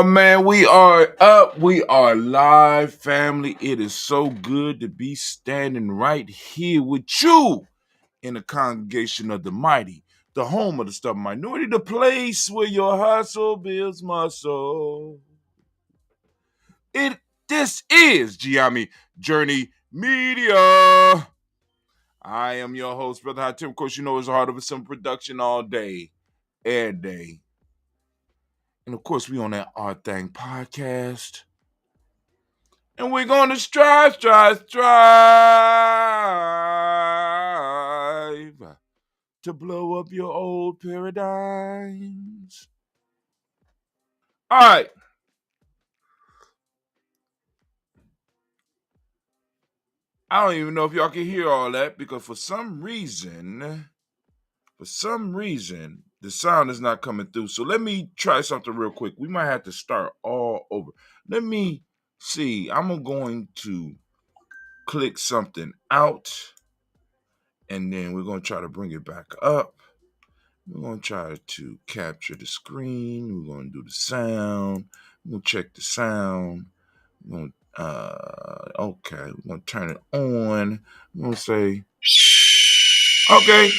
Oh man, we are up. We are live, family. It is so good to be standing right here with you in the congregation of the mighty, the home of the stubborn minority, the place where your hustle builds muscle. This is Giami Journey Media. I am your host, Brother High Tim. Of course, you know it's the heart of a simple production all day, every day. And of course, we on that Our Thang podcast. And we're going to strive to blow up your old paradigms. All right. I don't even know if y'all can hear all that because for some reason, the sound is not coming through. So let me try something real quick. We might have to start all over. Let me see. I'm going to click something out, and then we're going to try to bring it back up. We're going to try to capture the screen. We're going to do the sound. We're going to check the sound. We're going to, okay, we're going to turn it on. We're going to say, okay.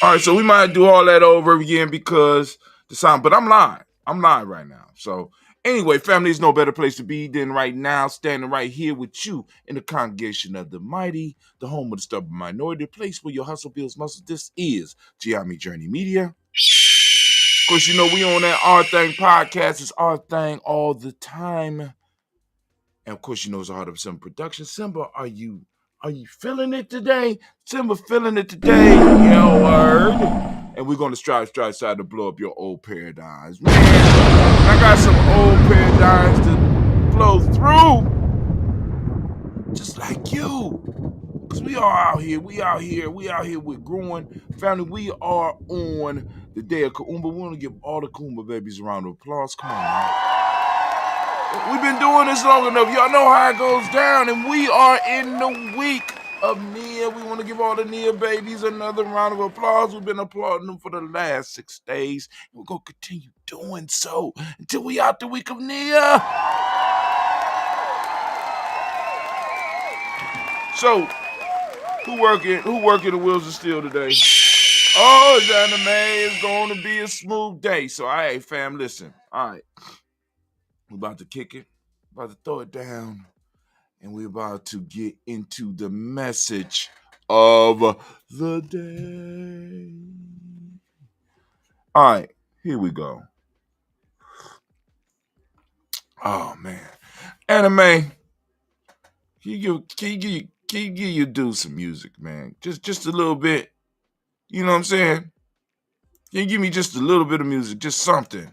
All right, so we might do all that over again because the sound, but I'm live. I'm live right now. So anyway, family, there's no better place to be than right now, standing right here with you in the congregation of the mighty, the home of the stubborn minority, the place where your hustle builds muscle. This is Giami Journey Media. Of course, you know we on that Our Thang podcast. It's Our Thang all the time. And of course, you know it's a Heart of Simba production. Simba, are you feeling it today? Simba feeling it today, yo word. And we're going to strive to blow up your old paradigms. Man, I got some old paradigms to blow through. Just like you. Because we are out here. We out here with growing family. We are on the day of Kuumba. We want to give all the Kuumba babies a round of applause. Come on, man. We've been doing this long enough. Y'all know how it goes down. And we are in the week of Nia. We want to give all the Nia babies another round of applause. We've been applauding them for the last 6 days. We're going to continue doing so until we out the week of Nia. So, who working the wheels of steel today? Oh, it's anime. It's going to be a smooth day. So, all right, fam, listen. All right. We're about to kick it. About to throw it down. And we're about to get into the message of the day. All right, here we go. Oh, man. Anime. Can you give your dude some music, man? Just a little bit. You know what I'm saying? Can you give me just a little bit of music? Just something.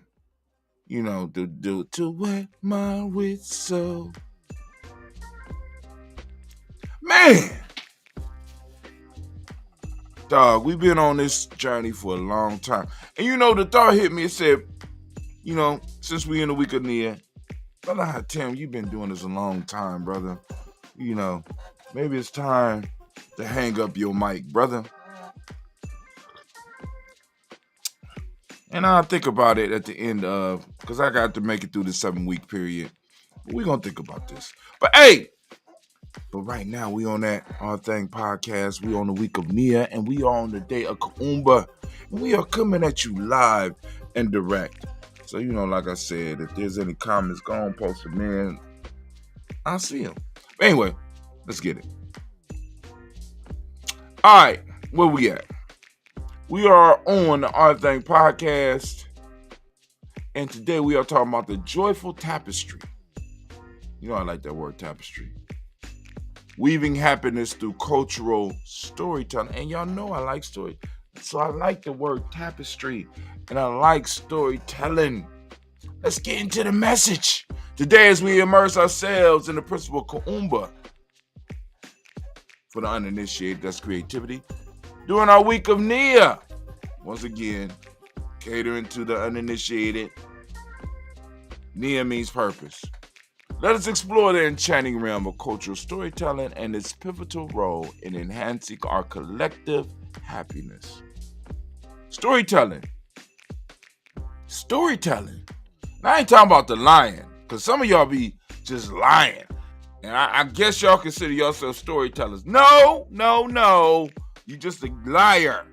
You know, to wet my whistle. Man! Dog, we've been on this journey for a long time. And you know, the thought hit me. It said, you know, since we in the week of Nia, Brother Tim, you've been doing this a long time, brother. You know, maybe it's time to hang up your mic, brother. And I'll think about it at the end of, because I got to make it through the 7-week period. But we're going to think about this. But hey, right now we on that Our Thang podcast. We on the week of Nia, and we are on the day of Kuumba. And we are coming at you live and direct. So, you know, like I said, if there's any comments, go on, post them in. I'll see them. But anyway, let's get it. All right, where we at? We are on the Our Thang podcast, and today we are talking about the joyful tapestry. You know I like that word, tapestry. Weaving happiness through cultural storytelling. And y'all know I like story. So I like the word tapestry, and I like storytelling. Let's get into the message. Today, as we immerse ourselves in the principle of Kuumba, for the uninitiated, that's creativity. During our week of Nia, once again, catering to the uninitiated, Nia means purpose. Let us explore the enchanting realm of cultural storytelling and its pivotal role in enhancing our collective happiness. Storytelling. Now, I ain't talking about the lying, because some of y'all be just lying. And I guess y'all consider yourself storytellers. No. You just a liar.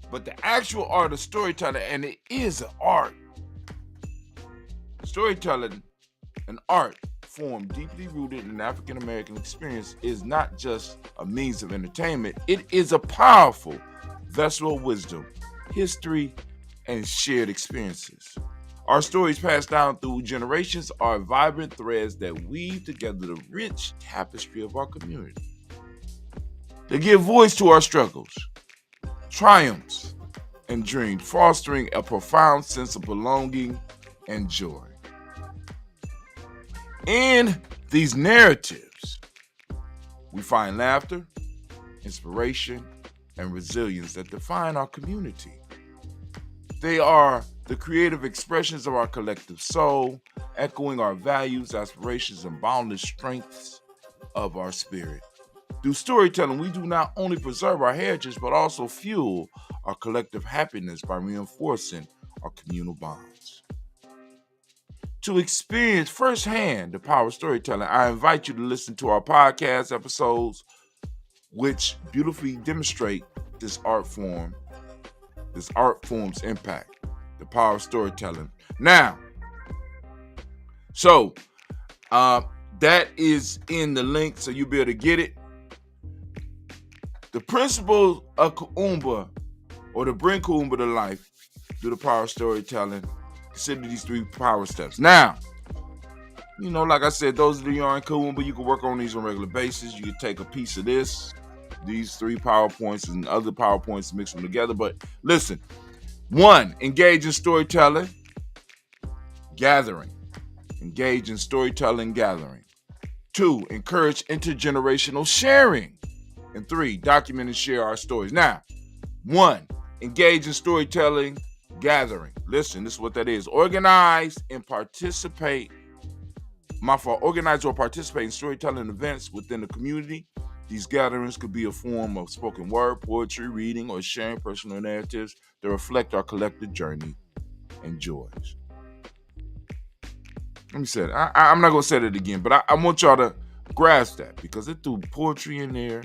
But the actual art of storytelling, and it is an art. Storytelling, an art form deeply rooted in African American experience, is not just a means of entertainment. It is a powerful vessel of wisdom, history, and shared experiences. Our stories passed down through generations are vibrant threads that weave together the rich tapestry of our community. They give voice to our struggles, triumphs, and dreams, fostering a profound sense of belonging and joy. In these narratives, we find laughter, inspiration, and resilience that define our community. They are the creative expressions of our collective soul, echoing our values, aspirations, and boundless strengths of our spirit. Through storytelling, we do not only preserve our heritage, but also fuel our collective happiness by reinforcing our communal bonds. To experience firsthand the power of storytelling, I invite you to listen to our podcast episodes, which beautifully demonstrate this art form's impact, the power of storytelling. Now, so that is in the link, so you'll be able to get it. The principles of Kuumba, or to bring Kuumba to life through the power of storytelling, consider these 3 power steps. Now, like I said, those of you who are in Kuumba, you can work on these on a regular basis. You can take a piece of these 3 PowerPoints and other PowerPoints, mix them together. But listen, 1, engage in storytelling, gathering. Engage in storytelling, gathering. 2, encourage intergenerational sharing. And 3, document and share our stories. Now, 1, engage in storytelling, gathering. Listen, this is what that is. Organize or participate in storytelling events within the community. These gatherings could be a form of spoken word, poetry, reading, or sharing personal narratives that reflect our collective journey and joys. Let me say it. I'm not going to say it again, but I want y'all to grasp that, because it threw poetry in there,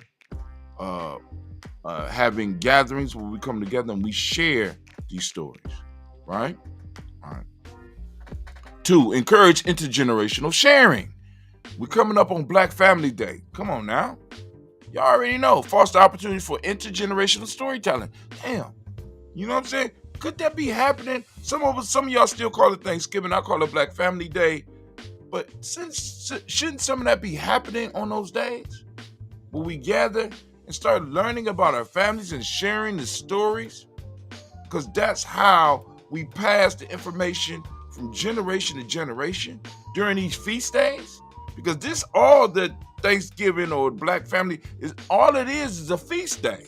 having gatherings where we come together and we share these stories, right? All right. 2, encourage intergenerational sharing. We're coming up on Black Family Day. Come on now. Y'all already know. Foster opportunities for intergenerational storytelling. Damn. You know what I'm saying? Could that be happening? Some of y'all still call it Thanksgiving. I call it Black Family Day. But shouldn't some of that be happening on those days? Where we gather and start learning about our families and sharing the stories? Because that's how we pass the information from generation to generation during these feast days. Because this, all the Thanksgiving or Black Family, all it is a feast day.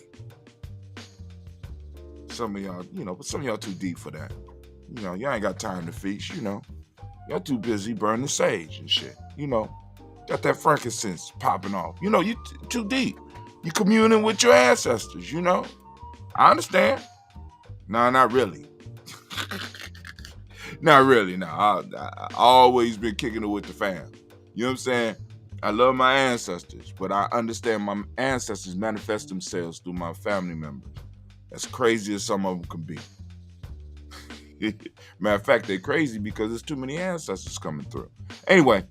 Some of y'all, but some of y'all too deep for that. Y'all ain't got time to feast, Y'all too busy burning sage and shit, Got that frankincense popping off. You too deep. You communing with your ancestors, I understand. No, not really. Not really, no. I always been kicking it with the fam. You know what I'm saying? I love my ancestors, but I understand my ancestors manifest themselves through my family members. As crazy as some of them can be. Matter of fact, they're crazy because there's too many ancestors coming through. Anyway,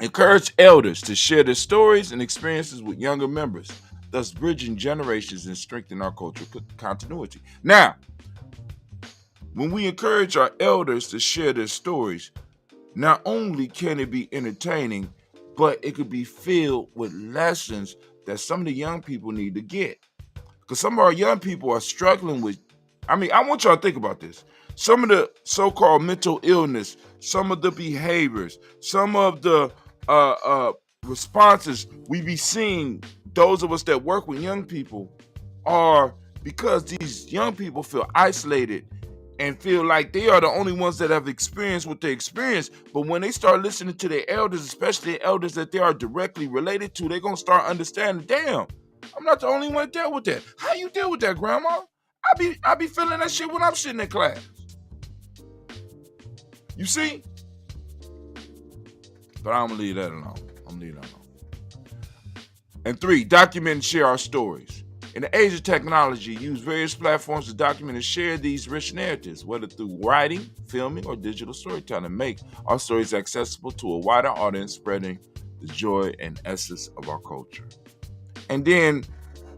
encourage elders to share their stories and experiences with younger members, thus bridging generations and strengthening our cultural continuity. Now, when we encourage our elders to share their stories, not only can it be entertaining, but it could be filled with lessons that some of the young people need to get. Because some of our young people are struggling with, I want y'all to think about this. Some of the so-called mental illness, some of the behaviors, some of the responses we be seeing, those of us that work with young people, are because these young people feel isolated and feel like they are the only ones that have experienced what they experienced. But when they start listening to their elders, especially the elders that they are directly related to, they're going to start understanding, damn, I'm not the only one that dealt with that. How you deal with that, Grandma? I be feeling that shit when I'm sitting in class. You see? But I'm going to leave that alone. And 3, document and share our stories. In the age of technology, use various platforms to document and share these rich narratives, whether through writing, filming, or digital storytelling. Make our stories accessible to a wider audience, spreading the joy and essence of our culture. And then,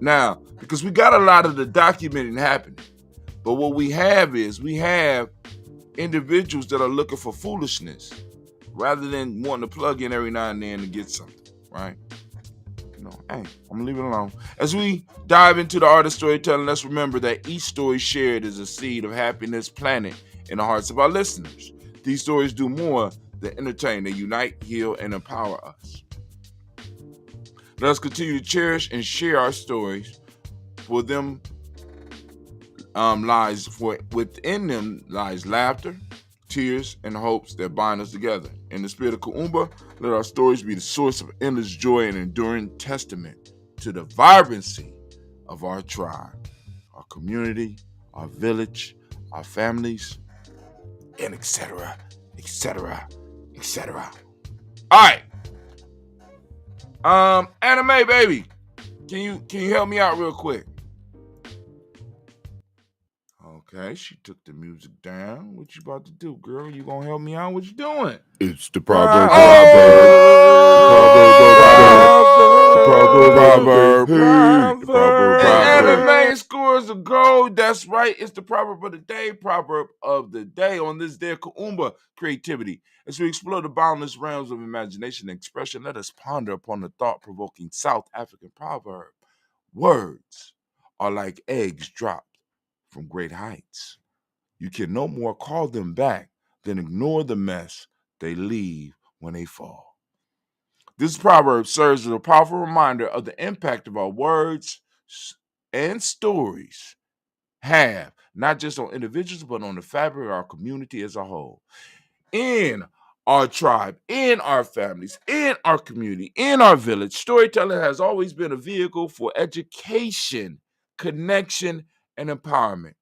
now, because we got a lot of the documenting happening, but what we have individuals that are looking for foolishness rather than wanting to plug in every now and then to get something, right? Hey, I'm gonna leave it alone. As we dive into the art of storytelling, let's remember that each story shared is a seed of happiness planted in the hearts of our listeners. These stories do more than entertain. They unite, heal, and empower us. Let us continue to cherish and share our stories. For them within them lies laughter, tears, and hopes that bind us together. In the spirit of Kuumba, let our stories be the source of endless joy and enduring testament to the vibrancy of our tribe, our community, our village, our families, and etc., etc., etc. All right. Anime baby, can you help me out real quick? Okay, she took the music down. What you about to do, girl? You gonna help me out? What you doing? It's the proverb. Proverb. Anime scores of gold. That's right. It's the proverb of the day. Proverb of the day on this day of Kuumba creativity. As we explore the boundless realms of imagination and expression, let us ponder upon the thought-provoking South African proverb. Words are like eggs dropped from great heights. You can no more call them back than ignore the mess they leave when they fall. This proverb serves as a powerful reminder of the impact of our words and stories have, not just on individuals, but on the fabric of our community as a whole. In our tribe, in our families, in our community, in our village, storytelling has always been a vehicle for education, connection, and empowerment.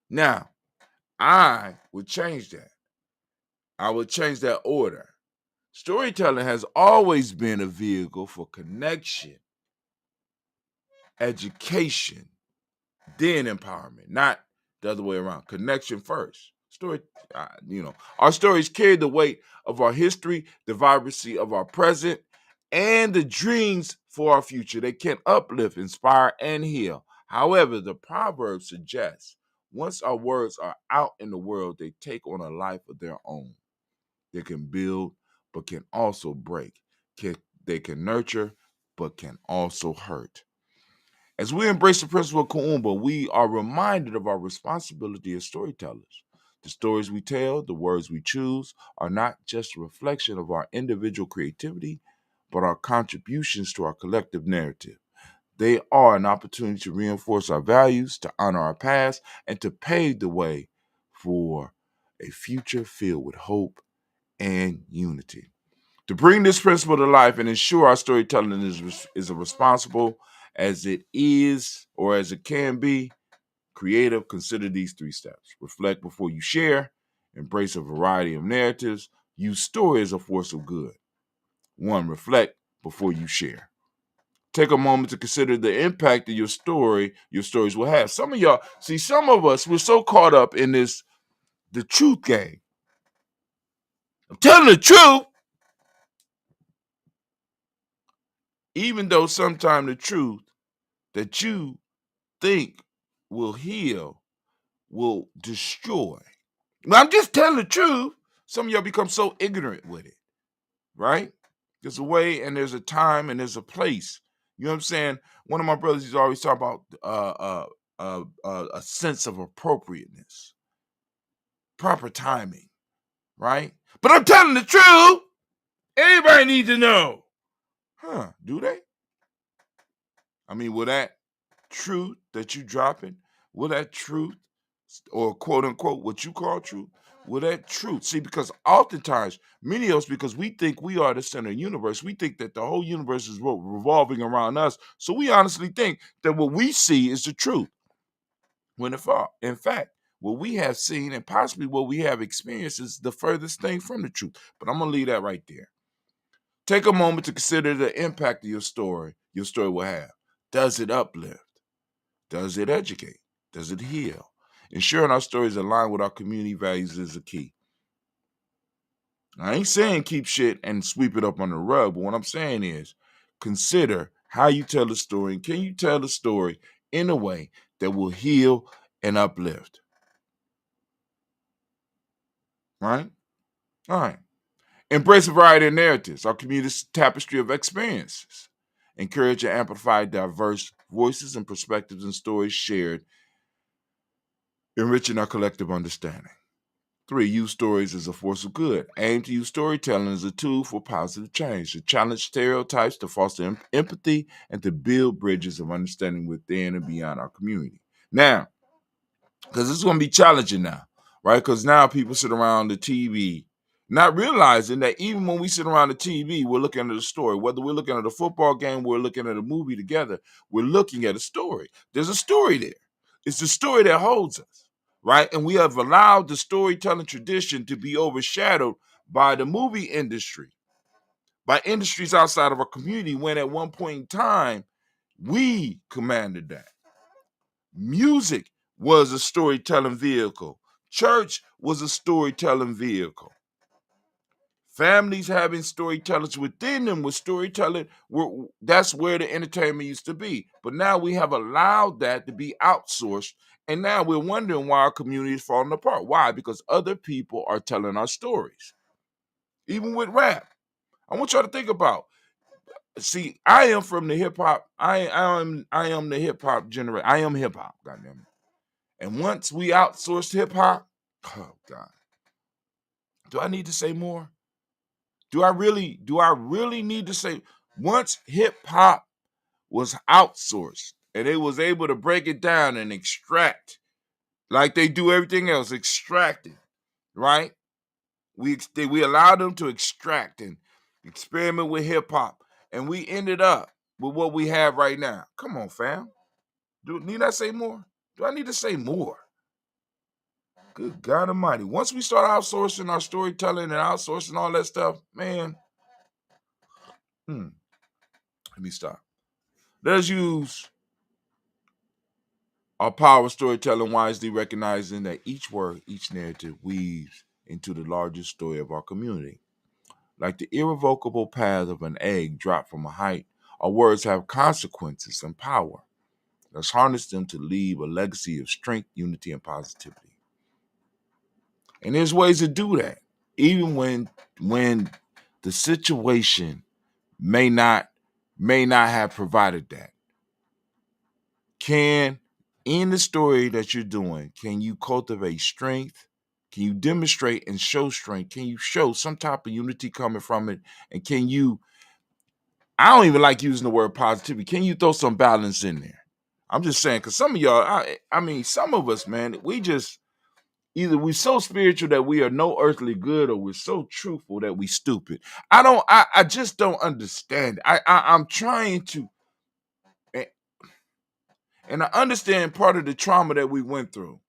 Now, I would change that. I would change that order. Storytelling has always been a vehicle for connection, education, then empowerment, not the other way around. Connection first. Our stories carry the weight of our history, the vibrancy of our present, and the dreams for our future. They can uplift, inspire, and heal. However, the proverb suggests once our words are out in the world, they take on a life of their own. They can build, but can also break. They can nurture, but can also hurt. As we embrace the principle of Kuumba, we are reminded of our responsibility as storytellers. The stories we tell, the words we choose, are not just a reflection of our individual creativity, but our contributions to our collective narrative. They are an opportunity to reinforce our values, to honor our past, and to pave the way for a future filled with hope and unity. To bring this principle to life and ensure our storytelling is as responsible as it is or as it can be, creative, consider these 3 steps. Reflect before you share, embrace a variety of narratives, use story as a force of good. 1, reflect before you share. Take a moment to consider the impact that your stories will have. Some of y'all, some of us, we're so caught up in the truth game. I'm telling the truth, even though sometimes the truth that you think will heal will destroy. I'm just telling the truth. Some of y'all become so ignorant with it, right? There's a way and there's a time and there's a place. You know what I'm saying? One of my brothers, he's always talking about a sense of appropriateness, proper timing, right? But I'm telling the truth. Everybody needs to know. Do they? I mean, will that truth that you dropping, will that truth, or quote unquote, what you call truth, will that truth, because oftentimes, many of us, because we think we are the center of the universe, we think that the whole universe is revolving around us, so we honestly think that what we see is the truth, when in fact, what we have seen and possibly what we have experienced is the furthest thing from the truth. But I'm going to leave that right there. Take a moment to consider the impact of your story will have. Does it uplift? Does it educate? Does it heal? Ensuring our stories align with our community values is a key. I ain't saying keep shit and sweep it up on the rug, but what I'm saying is consider how you tell the story. And can you tell the story in a way that will heal and uplift? Right? All right. Embrace a variety of narratives, our community's tapestry of experiences. Encourage and amplify diverse voices and perspectives and stories shared, enriching our collective understanding. 3, use stories as a force of good. Aim to use storytelling as a tool for positive change, to challenge stereotypes, to foster empathy, and to build bridges of understanding within and beyond our community. Now, because it's going to be challenging now, right? Because now people sit around the TV not realizing that even when we sit around the TV, we're looking at a story. Whether we're looking at a football game, we're looking at a movie together, we're looking at a story. There's a story there. It's the story that holds us, right? And we have allowed the storytelling tradition to be overshadowed by the movie industry, by industries outside of our community, when at one point in time, we commanded that. Music was a storytelling vehicle. Church was a storytelling vehicle. Families having storytellers within them with storytelling, that's where the entertainment used to be. But now we have allowed that to be outsourced. And now we're wondering why our community is falling apart. Why? Because other people are telling our stories. Even with rap. I want y'all to think about. See, I am from the hip hop. I am the hip hop generation. I am hip hop, goddamn it. And once we outsourced hip hop, oh God. Do I need to say more? Do I really need to say once hip hop was outsourced and they was able to break it down and extract like they do everything else, extract it, right? We allowed them to extract and experiment with hip hop, and we ended up with what we have right now. Come on, fam. Need I say more? Do I need to say more? Good God Almighty. Once we start outsourcing our storytelling and outsourcing all that stuff, man. Let me stop. Let us use our power of storytelling wisely, recognizing that each word, each narrative weaves into the larger story of our community. Like the irrevocable path of an egg dropped from a height, our words have consequences and power. Let's harness them to leave a legacy of strength, unity, and positivity. And there's ways to do that, even when the situation may not have provided that. In the story that you're doing, can you cultivate strength? Can you demonstrate and show strength? Can you show some type of unity coming from it? And I don't even like using the word positivity. Can you throw some balance in there? I'm just saying, because some of y'all, I mean, some of us, man, we just, either we're so spiritual that we are no earthly good, or we're so truthful that we stupid. I just don't understand. I'm trying to, and I understand part of the trauma that we went through,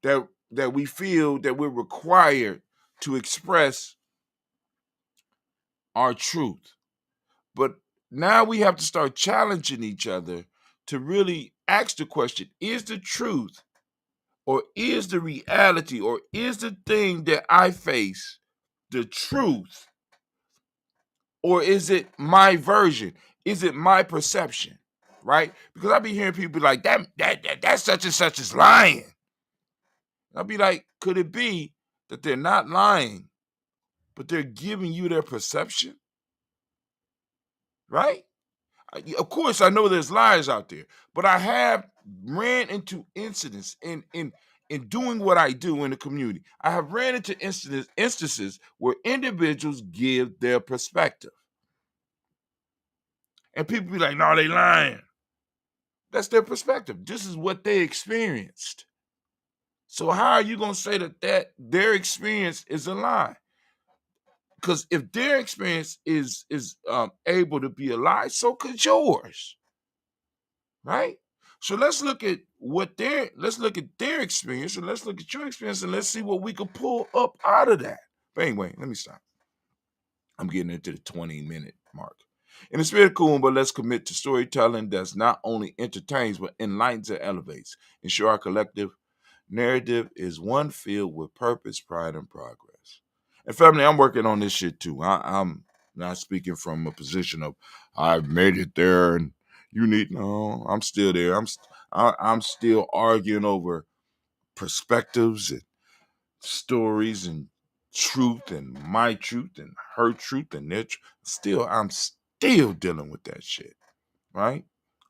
that we feel that we're required to express our truth. But now we have to start challenging each other to really ask the question, is the truth, or is the reality, or is the thing that I face the truth, or is it my version? Is it my perception? Right? Because I be hearing people like that such and such is lying. I'll be like, could it be that they're not lying, but they're giving you their perception? Right? Of course, I know there's lies out there, but I have ran into incidents in doing what I do in the community. I have ran into instances where individuals give their perspective. And people be like, no, they lying. That's their perspective. This is what they experienced. So how are you going to say that their experience is a lie? Because if their experience is able to be a lie, so could yours, right? So let's look at their experience, and let's look at your experience, and let's see what we can pull up out of that. But anyway, let me stop. I'm getting into the 20-minute mark. In the spirit of cool, but let's commit to storytelling that's not only entertains but enlightens and elevates. Ensure our collective narrative is one filled with purpose, pride, and progress. And family, I'm working on this shit too. I'm not speaking from a position of I've made it there and no. I'm still there. I'm still arguing over perspectives and stories and truth and my truth and her truth and their truth. I'm still dealing with that shit, right?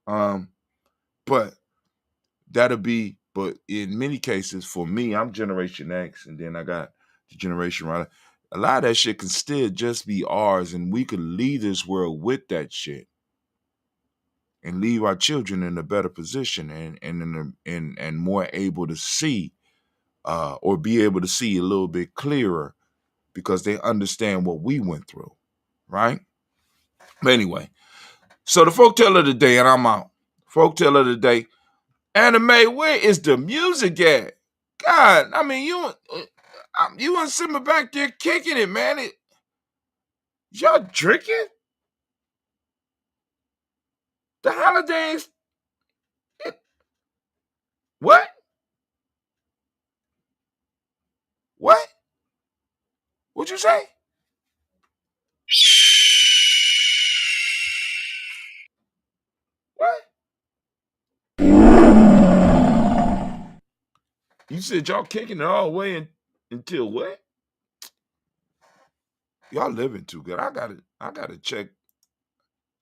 Um, but but in many cases, for me, I'm Generation X, and then I got the Generation right. A lot of that shit can still just be ours, and we could leave this world with that shit and leave our children in a better position and more able to see or be able to see a little bit clearer because they understand what we went through, right? But anyway, so the folktale of the day, and I'm out. Folktale of the day. Anime, where is the music at? God, I mean, you and Simba back there kicking it, man. Y'all drinking? The holidays? It, what? What? What'd you say? What? You said y'all kicking it all the way until what? Y'all living too good. I gotta check.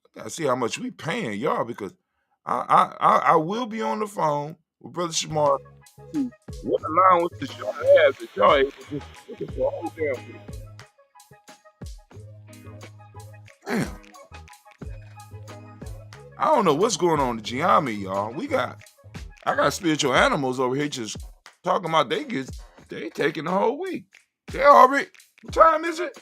I gotta see how much we paying y'all because I will be on the phone with Brother Shamar. See what allowance that y'all have that y'all able to just look at the whole damn week. Damn, I don't know what's going on in Giami, y'all. I got spiritual animals over here just talking about they taking the whole week. They already what time is it?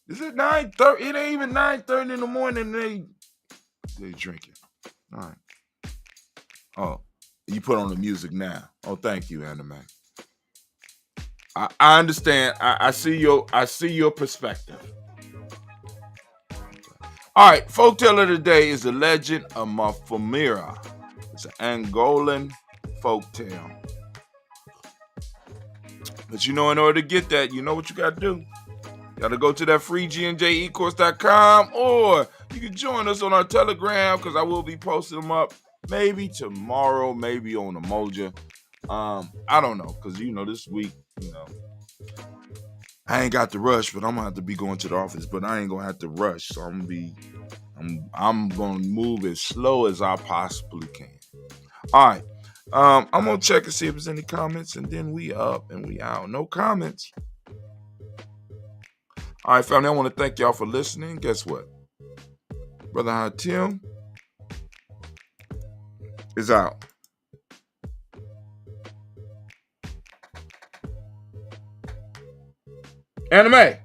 Is it 9:30? It ain't even 9:30 in the morning. They drinking. All right. Oh, you put on the music now. Oh, thank you, Anime. I understand. I see your perspective. All right, folktale of the day is the legend of Mafamira. It's an Angolan folktale. But in order to get that, you know what you got to do. You got to go to that free gnjecourse.com, or you can join us on our Telegram because I will be posting them up maybe tomorrow, maybe on the Moja. I don't know because this week, I ain't got to rush, but I'm gonna have to be going to the office. But I ain't gonna have to rush, so I'm gonna move as slow as I possibly can. All right. I'm gonna check and see if there's any comments, and then we up and we out. No comments. All right, family. I want to thank y'all for listening. Guess what? Brother Hatim is out. Anime.